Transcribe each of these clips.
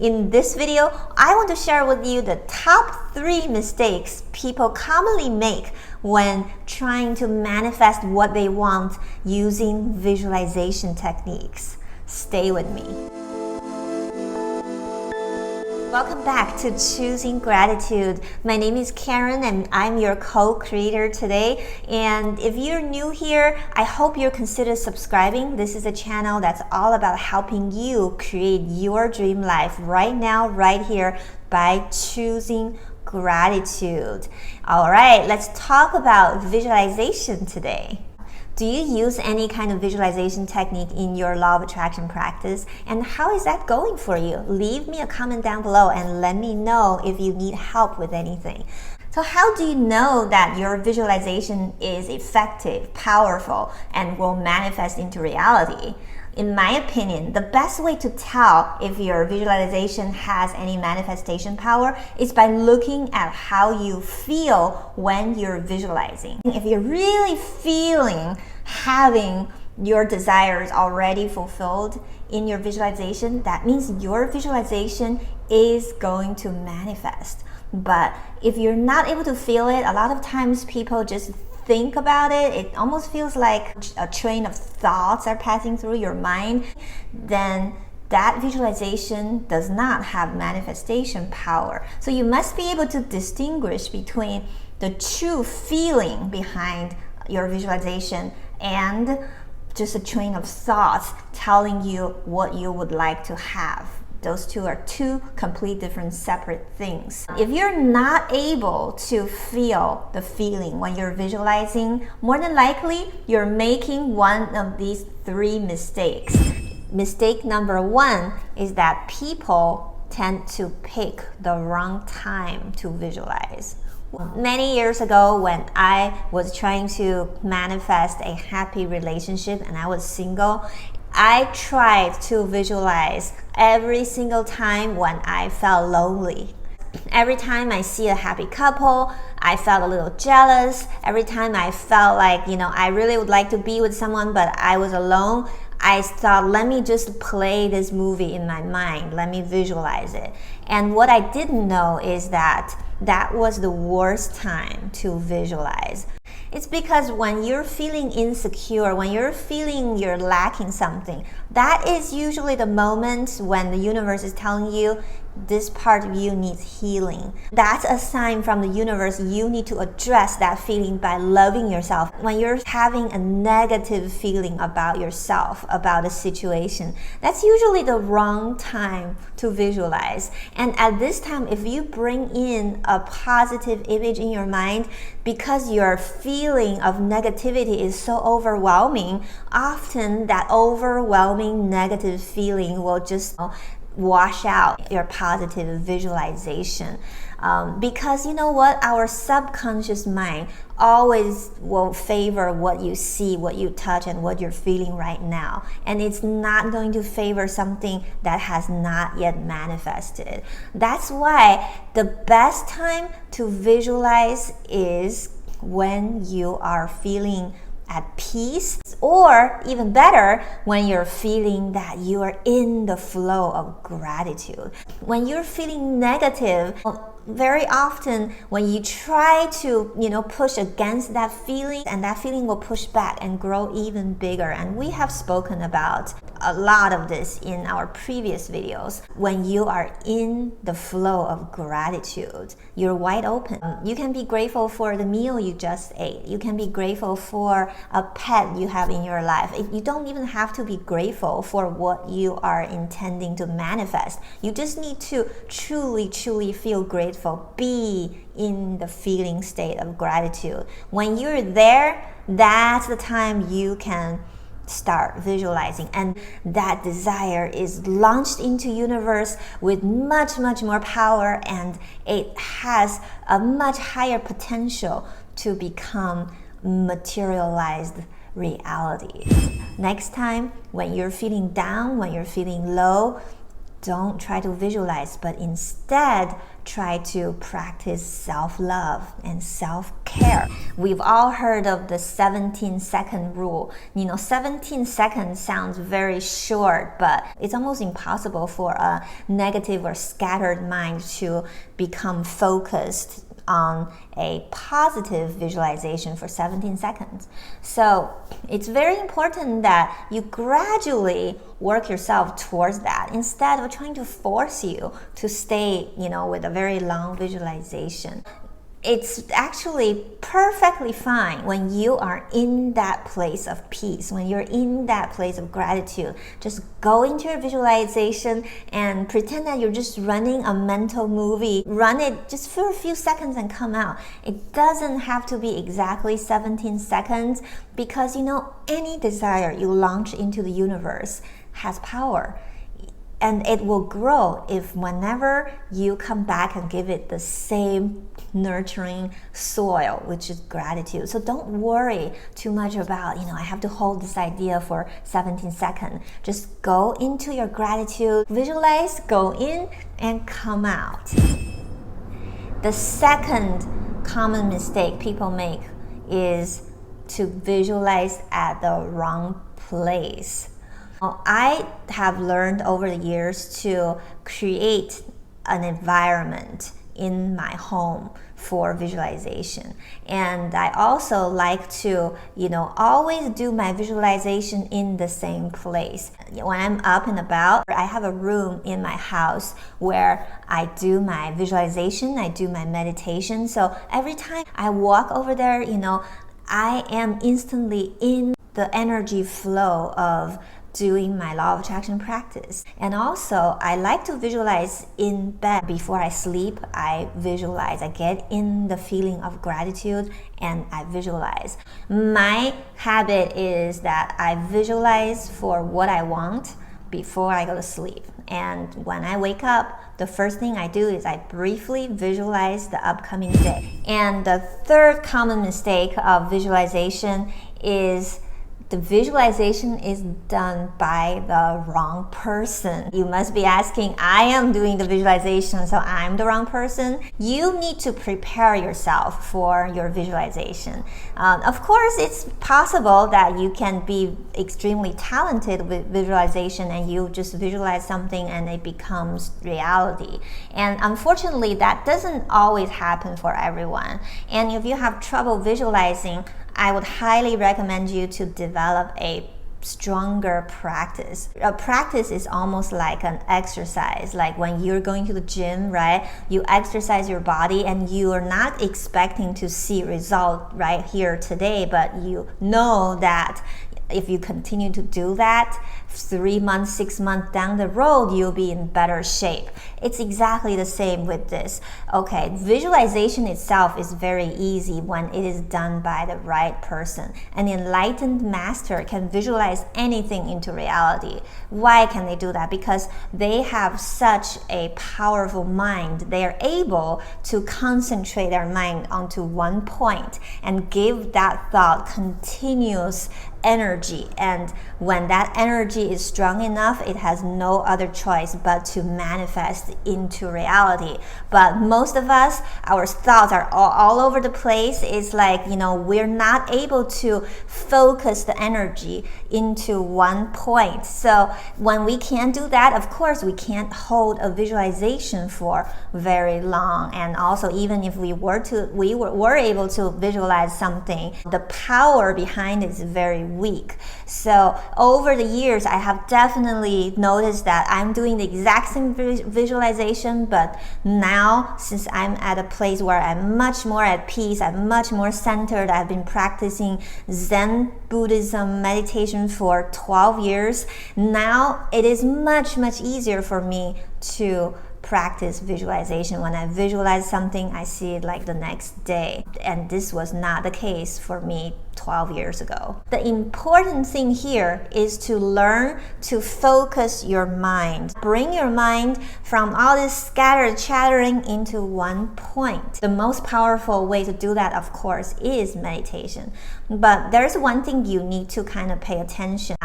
In this video, I want to share with you the top 3 mistakes people commonly make when trying to manifest what they want using visualization techniques. Stay with me. Welcome back to Choosing Gratitude. My name is Karen and I'm your co-creator today. And if you're new here, I hope you'll consider subscribing. This is a channel that's all about helping you create your dream life right now, right here, by choosing gratitude. All right, let's talk about visualization today. Do you use any kind of visualization technique in your law of attraction practice? And how is that going for you? Leave me a comment down below and let me know if you need help with anything. So how do you know that your visualization is effective, powerful, and will manifest into reality? In my opinion, the best way to tell if your visualization has any manifestation power is by looking at how you feel when you're visualizing. If you're really feeling having your desires already fulfilled in your visualization, that means your visualization is going to manifest. But if you're not able to feel it, a lot of times people just think about it, it almost feels like a train of thoughts are passing through your mind, then that visualization does not have manifestation power. So you must be able to distinguish between the true feeling behind your visualization and just a train of thoughts telling you what you would like to have. Those two are two complete different separate things. If you're not able to feel the feeling when you're visualizing, more than likely you're making one of these 3 mistakes. Mistake number 1 is that people tend to pick the wrong time to visualize. Many years ago, when I was trying to manifest a happy relationship and I was single, I tried to visualize every single time when I felt lonely. Every time I see a happy couple, I felt a little jealous. Every time I felt like, I really would like to be with someone, but I was alone, I thought, let me just play this movie in my mind. Let me visualize it. And what I didn't know is that that was the worst time to visualize. It's because when you're feeling insecure, when you're feeling you're lacking something, that is usually the moment when the universe is telling you this part of you needs healing. That's a sign from the universe you need to address that feeling by loving yourself. When you're having a negative feeling about yourself, about a situation, that's usually the wrong time to visualize. And at this time, if you bring in a positive image in your mind, because your feeling of negativity is so overwhelming, often that overwhelming negative feeling will just wash out your positive visualization. Because you know what? Our subconscious mind always will favor what you see, what you touch, and what you're feeling right now. And it's not going to favor something that has not yet manifested. That's why the best time to visualize is when you are feeling at peace, or even better, when you're feeling that you are in the flow of gratitude. When you're feeling negative, very often when you try to push against that feeling, and that feeling will push back and grow even bigger. And we have spoken about a lot of this in our previous videos. When you are in the flow of gratitude, you're wide open. You can be grateful for the meal you just ate. You can be grateful for a pet you have in your life. You don't even have to be grateful for what you are intending to manifest. You just need to truly feel grateful. Be in the feeling state of gratitude. When you're there, that's the time you can start visualizing, and that desire is launched into universe with much more power, and it has a much higher potential to become materialized reality. Next time when you're feeling down, when you're feeling low, don't try to visualize, but instead try to practice self-love and self-care. We've all heard of the 17-second rule. 17 seconds sounds very short, but it's almost impossible for a negative or scattered mind to become focused on a positive visualization for 17 seconds. So it's very important that you gradually work yourself towards that instead of trying to force you to stay, with a very long visualization. It's actually perfectly fine when you are in that place of peace, when you're in that place of gratitude. Just go into your visualization and pretend that you're just running a mental movie. Run it just for a few seconds and come out. It doesn't have to be exactly 17 seconds because, any desire you launch into the universe has power. And it will grow if whenever you come back and give it the same nurturing soil, which is gratitude. So don't worry too much about, I have to hold this idea for 17 seconds. Just go into your gratitude, visualize, go in and come out. The second common mistake people make is to visualize at the wrong place. I have learned over the years to create an environment in my home for visualization. And I also like to, always do my visualization in the same place. When I'm up and about, I have a room in my house where I do my visualization, I do my meditation. So every time I walk over there, I am instantly in the energy flow of doing my law of attraction practice. And also, I like to visualize in bed before I sleep. I visualize, I get in the feeling of gratitude and I visualize. My habit is that I visualize for what I want before I go to sleep. And when I wake up, the first thing I do is I briefly visualize the upcoming day. And the third common mistake of visualization is the visualization is done by the wrong person. You must be asking, I am doing the visualization, so I'm the wrong person. You need to prepare yourself for your visualization. Of course, it's possible that you can be extremely talented with visualization and you just visualize something and it becomes reality. And unfortunately, that doesn't always happen for everyone. And if you have trouble visualizing, I would highly recommend you to develop a stronger practice. A practice is almost like an exercise. Like when you're going to the gym, right? You exercise your body and you are not expecting to see result right here today, but you know that if you continue to do that, 3 months, 6 months down the road, you'll be in better shape. It's exactly the same with this. Okay, visualization itself is very easy when it is done by the right person. An enlightened master can visualize anything into reality. Why can they do that? Because they have such a powerful mind. They are able to concentrate their mind onto one point and give that thought continuous energy. And when that energy is strong enough, it has no other choice but to manifest into reality. But most of us, our thoughts are all over the place. It's like, we're not able to focus the energy into one point. So when we can't do that, of course, we can't hold a visualization for very long. And also, even if we were able to visualize something, the power behind it is very weak. So over the years, I have definitely noticed that I'm doing the exact same visualization, but now since I'm at a place where I'm much more at peace, I'm much more centered, I've been practicing Zen Buddhism meditation for 12 years. Now it is much, much easier for me to practice visualization. When I visualize something, I see it like the next day. And this was not the case for me 12 years ago. The important thing here is to learn to focus your mind. Bring your mind from all this scattered chattering into one point. The most powerful way to do that, of course, is meditation. But there's one thing you need to kind of pay attention.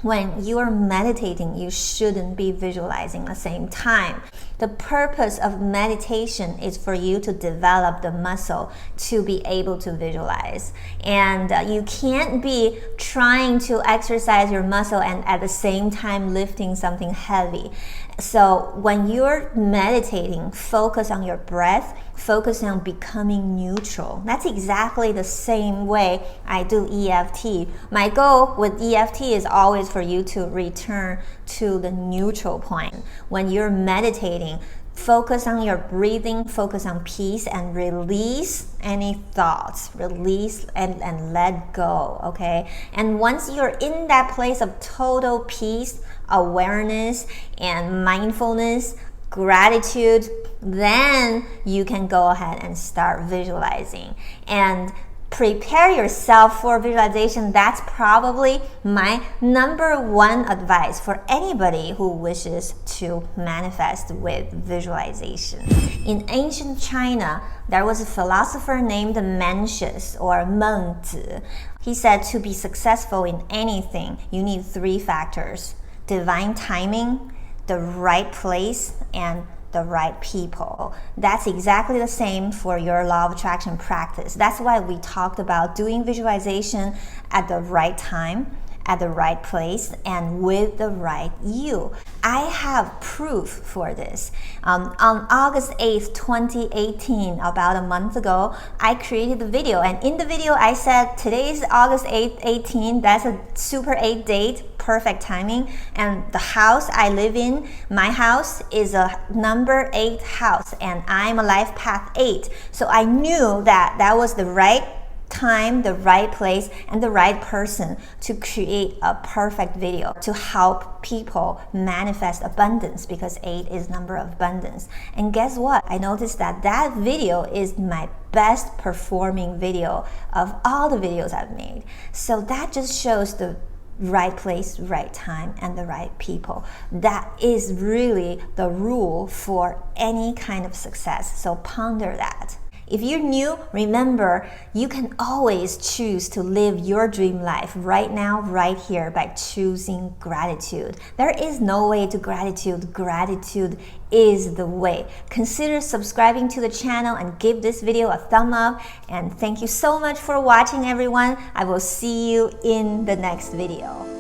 when you are meditating, you shouldn't be visualizing at the same time. The purpose of meditation is for you to develop the muscle to be able to visualize. And you can't be trying to exercise your muscle and at the same time lifting something heavy. So when you're meditating, focus on your breath, focus on becoming neutral. That's exactly the same way I do EFT. My goal with EFT is always for you to return to the neutral point. When you're meditating, focus on your breathing, focus on peace, and release any thoughts. Release and let go, okay? And once you're in that place of total peace, awareness, and mindfulness, gratitude, then you can go ahead and start visualizing. And prepare yourself for visualization. That's probably my number one advice for anybody who wishes to manifest with visualization. In ancient China, there was a philosopher named Mencius or Mengzi. He said to be successful in anything, you need 3 factors: divine timing, the right place, and the right people. That's exactly the same for your law of attraction practice. That's why we talked about doing visualization at the right time, at the right place, and with the right you. I have proof for this. On August 8th, 2018, about a month ago, I created the video, and in the video I said today is August 8th, 18. That's a Super 8 date, perfect timing, and the house I live in, my house, is a number 8 house, and I'm a life path 8. So I knew that that was the right time, the right place, and the right person to create a perfect video to help people manifest abundance, because 8 is number of abundance. And guess what? I noticed that that video is my best performing video of all the videos I've made. So that just shows the right place, right time, and the right people. That is really the rule for any kind of success. So ponder that. If you're new, remember, you can always choose to live your dream life right now, right here, by choosing gratitude. There is no way to gratitude. Gratitude is the way. Consider subscribing to the channel and give this video a thumb up. And thank you so much for watching, everyone. I will see you in the next video.